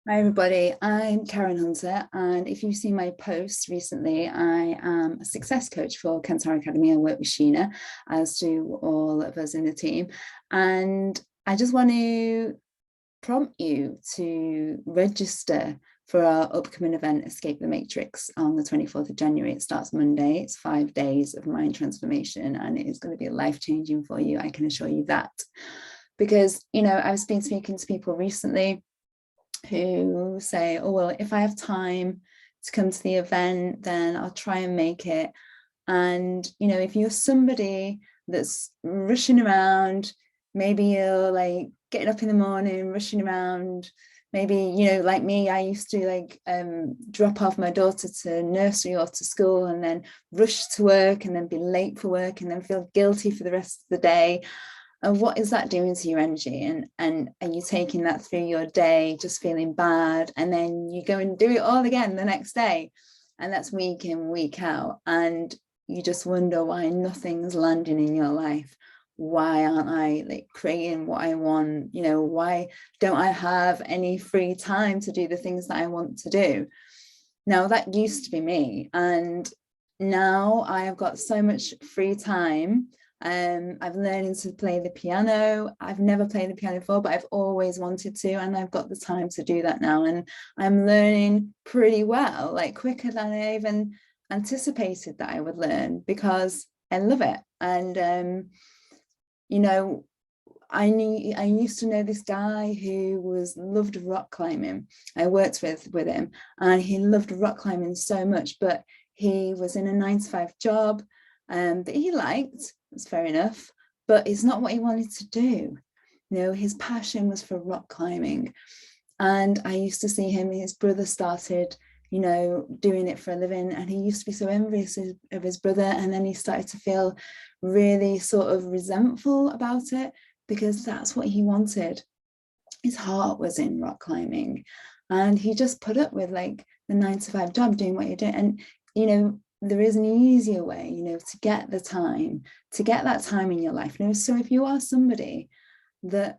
Hi everybody, I'm Karen Hunter, and if you've seen my posts recently, I am a success coach for Kensar Academy. I work with Sheena, as do all of us in the team. And I just want to prompt you to register for our upcoming event, Escape the Matrix, on the 24th of January. It starts Monday. It's 5 days of mind transformation, and it is going to be life-changing for you. I can assure you that. Because, I've been speaking to people recently who say, oh, well, if I have time to come to the event, then I'll try and make it. And, if you're somebody that's rushing around, maybe you're like getting up in the morning, rushing around, maybe, like me, I used to drop off my daughter to nursery or to school and then rush to work and then be late for work and then feel guilty for the rest of the day. And what is that doing to your energy? And are you taking that through your day, just feeling bad? And then you go and do it all again the next day. And that's week in, week out. And you just wonder why nothing's landing in your life. Why aren't I creating what I want? Why don't I have any free time to do the things that I want to do? Now, that used to be me. And now I have got so much free time. I've learned to play the piano. I've never played the piano before, but I've always wanted to, and I've got the time to do that now. And I'm learning pretty well, quicker than I even anticipated that I would learn, because I love it. And I used to know this guy who loved rock climbing. I worked with him, and he loved rock climbing so much, but he was in a 9-to-5 job that he liked. That's fair enough, but it's not what he wanted to do. His passion was for rock climbing. And I used to see his brother started, doing it for a living, and he used to be so envious of his brother. And then he started to feel really sort of resentful about it, because that's what he wanted. His heart was in rock climbing, and he just put up with the 9-to-5 job, doing what you're doing. And, there is an easier way, to get that time in your life. So if you are somebody that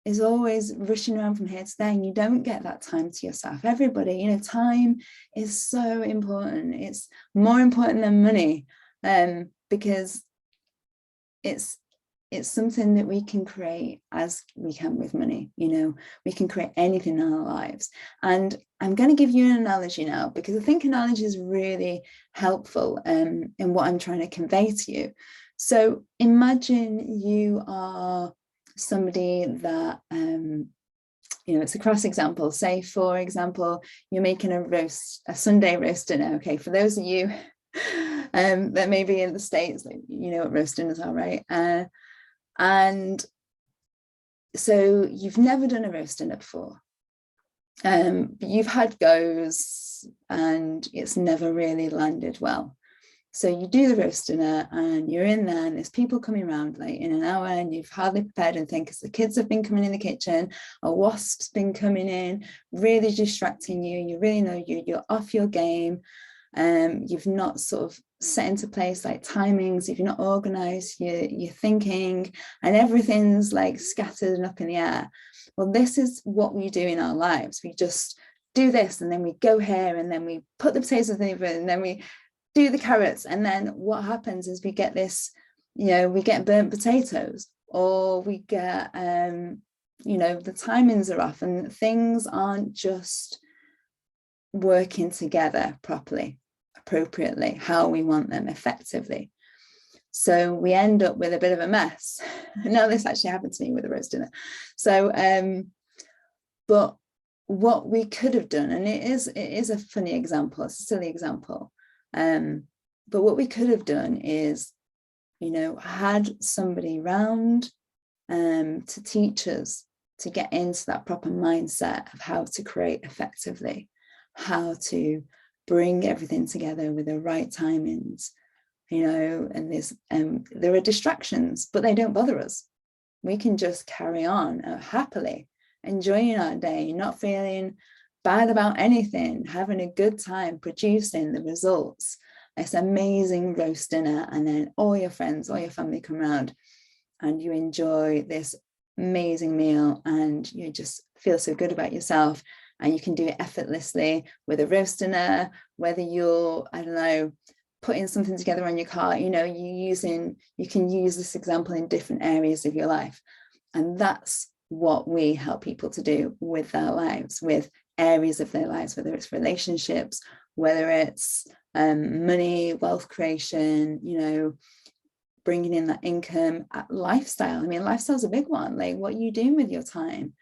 is always rushing around from here to there, and you don't get that time to yourself, everybody, time is so important. It's more important than money, because it's something that we can create as we can with money. We can create anything in our lives. And I'm going to give you an analogy now, because I think analogy is really helpful in what I'm trying to convey to you. So imagine you are somebody that, it's a cross example. Say, for example, you're making a Sunday roast dinner. Okay, for those of you that may be in the States, you know what roast dinners are, right? And so you've never done a roast dinner before, but you've had goes and it's never really landed well. So you do the roast dinner and you're in there, and there's people coming around in an hour, and you've hardly prepared anything because the kids have been coming in the kitchen, a wasp's been coming in, really distracting you. You really know you're off your game. You've not sort of set into place timings. If you're not organized, you're thinking, and everything's scattered and up in the air. Well, this is what we do in our lives. We just do this, and then we go here, and then we put the potatoes in the oven, and then we do the carrots. And then what happens is we get this, we get burnt potatoes, or we get the timings are off, and things aren't just working together properly, appropriately, how we want them, effectively. So we end up with a bit of a mess. Now, this actually happened to me with a roast dinner. So but what we could have done, and it is a funny example, it's a silly example, but what we could have done is had somebody round to teach us to get into that proper mindset of how to create effectively, how to bring everything together with the right timings, and there are distractions, but they don't bother us. We can just carry on happily, enjoying our day, not feeling bad about anything, having a good time, producing the results. This amazing roast dinner, and then all your friends, all your family come around, and you enjoy this amazing meal and you just feel so good about yourself, and you can do it effortlessly with a roast dinner, whether you're, I don't know, putting something together on your car, you know, you can use this example in different areas of your life. And that's what we help people to do with their lives, with areas of their lives, whether it's relationships, whether it's money, wealth creation, you know, bringing in that income, lifestyle. I mean, lifestyle's a big one. Like, what are you doing with your time?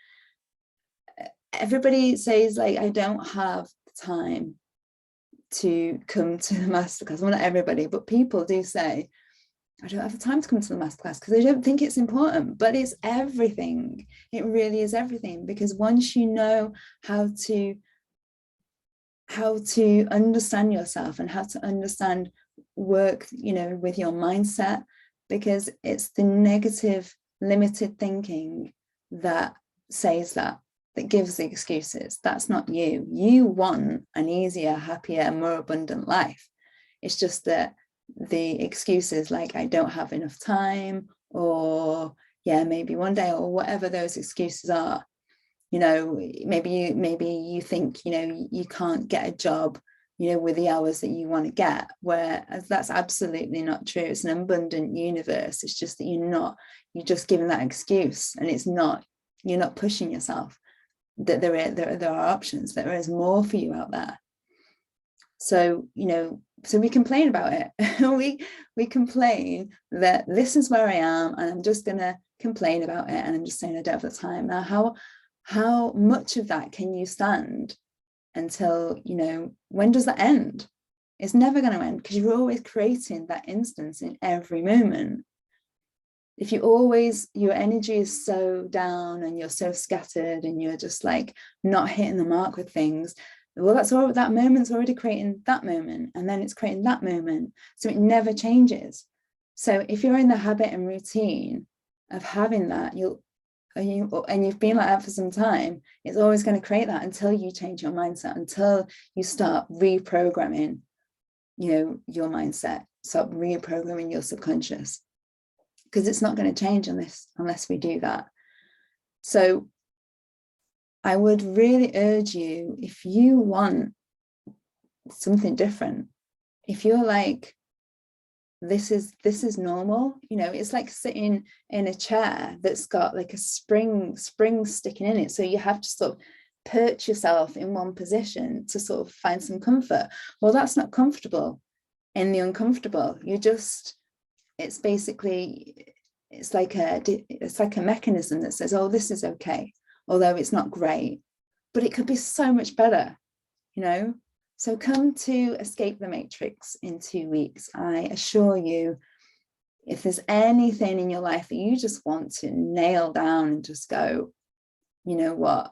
Everybody says, like, I don't have time to come to the masterclass. Well, not everybody, but people do say, I don't have the time to come to the masterclass because I don't think it's important, but it's everything. It really is everything, because once you know how to understand yourself and how to understand work, you know, with your mindset, because it's the negative, limited thinking that says that gives the excuses. That's not you. You want an easier, happier, more abundant life. It's just that the excuses, like I don't have enough time, or yeah, maybe one day, or whatever those excuses are, you know, maybe you think, you know, you can't get a job, you know, with the hours that you want to get, whereas that's absolutely not true. It's an abundant universe. It's just that you're just giving that excuse, and it's not, you're not pushing yourself, that there are options, there is more for you out there. So, you know, so we complain about it. we complain that this is where I am, and I'm just gonna complain about it, and I'm just saying I don't have the time. Now, how much of that can you stand until, you know, when does that end? It's never going to end, because you're always creating that instance in every moment. If your energy is so down and you're so scattered and you're just like not hitting the mark with things, well, that's all, that moment's already creating that moment, and then it's creating that moment. So it never changes. So if you're in the habit and routine of having that, and you've been like that for some time, it's always going to create that until you change your mindset, until you start reprogramming, you know, your mindset, start reprogramming your subconscious, because it's not going to change unless we do that. So I would really urge you, if you want something different, if you're like, this is normal, you know, it's like sitting in a chair that's got like a spring sticking in it, so you have to sort of perch yourself in one position to sort of find some comfort. Well, that's not comfortable in the uncomfortable. It's basically, it's like a mechanism that says, oh, this is okay, although it's not great, but it could be so much better, you know. So come to Escape the Matrix in 2 weeks. I assure you, if there's anything in your life that you just want to nail down and just go, you know what,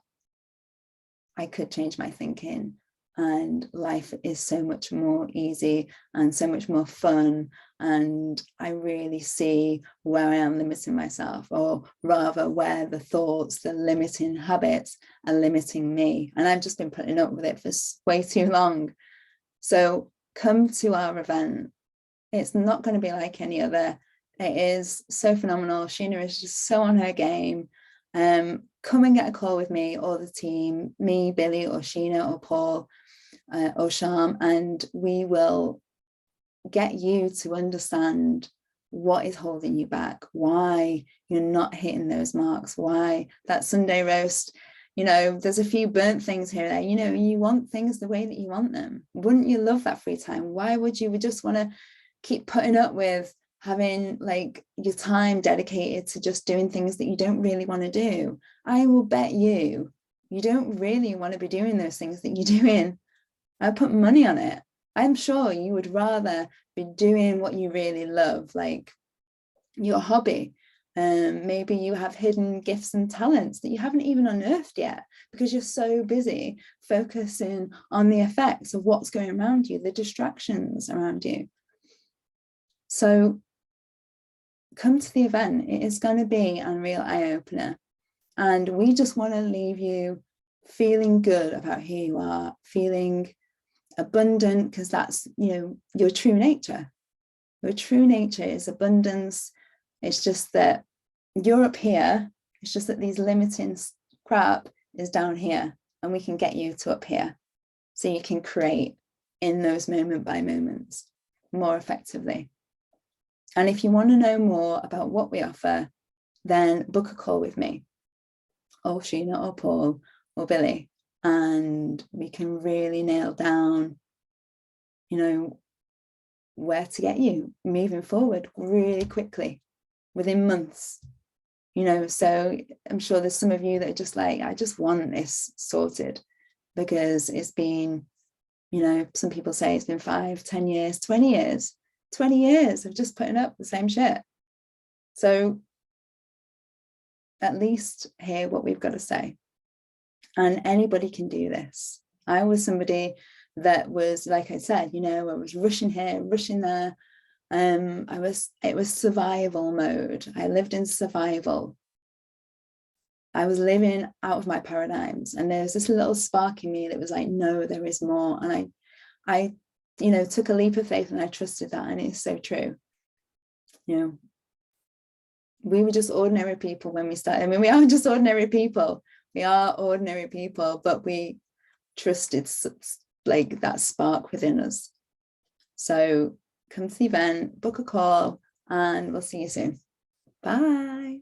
I could change my thinking, and life is so much more easy and so much more fun, and I really see where I am limiting myself, or rather where the thoughts, the limiting habits are limiting me, and I've just been putting up with it for way too long. So come to our event. It's not going to be like any other. It is so phenomenal. Sheena is just so on her game. Come and get a call with me or the team, me, Billy, or Sheena, or Paul, or Sham, and we will get you to understand what is holding you back, why you're not hitting those marks, why that Sunday roast, you know, there's a few burnt things here and there, you know, you want things the way that you want them. Wouldn't you love that free time? Why would you just want to keep putting up with having like your time dedicated to just doing things that you don't really want to do? I will bet you don't really want to be doing those things that you're doing. I put money on it. I'm sure you would rather be doing what you really love, like your hobby. Maybe you have hidden gifts and talents that you haven't even unearthed yet, because you're so busy focusing on the effects of what's going around you, the distractions around you. So come to the event. It is going to be a real eye-opener. And we just want to leave you feeling good about who you are, feeling abundant, because that's, you know, your true nature. Your true nature is abundance. It's just that you're up here It's just that these limiting crap is down here, and we can get you to up here so you can create in those moment by moments more effectively. And if you want to know more about what we offer, then book a call with me, or Sheena, or Paul, or Billy, and we can really nail down, you know, where to get you moving forward really quickly within months. You know, so I'm sure there's some of you that are just like, I just want this sorted, because it's been, you know, some people say it's been 5, 10 years, 20 years, 20 years of just putting up the same shit. So at least hear what we've got to say. And anybody can do this. I was somebody that was, like I said, you know, I was rushing here, rushing there. It was survival mode. I lived in survival. I was living out of my paradigms, and there was this little spark in me that was like, no, there is more. And I, you know, took a leap of faith, and I trusted that. And it's so true. You know, we were just ordinary people when we started. I mean, we are just ordinary people. We are ordinary people, but we trusted like that spark within us. So come to the event, book a call, and we'll see you soon. Bye.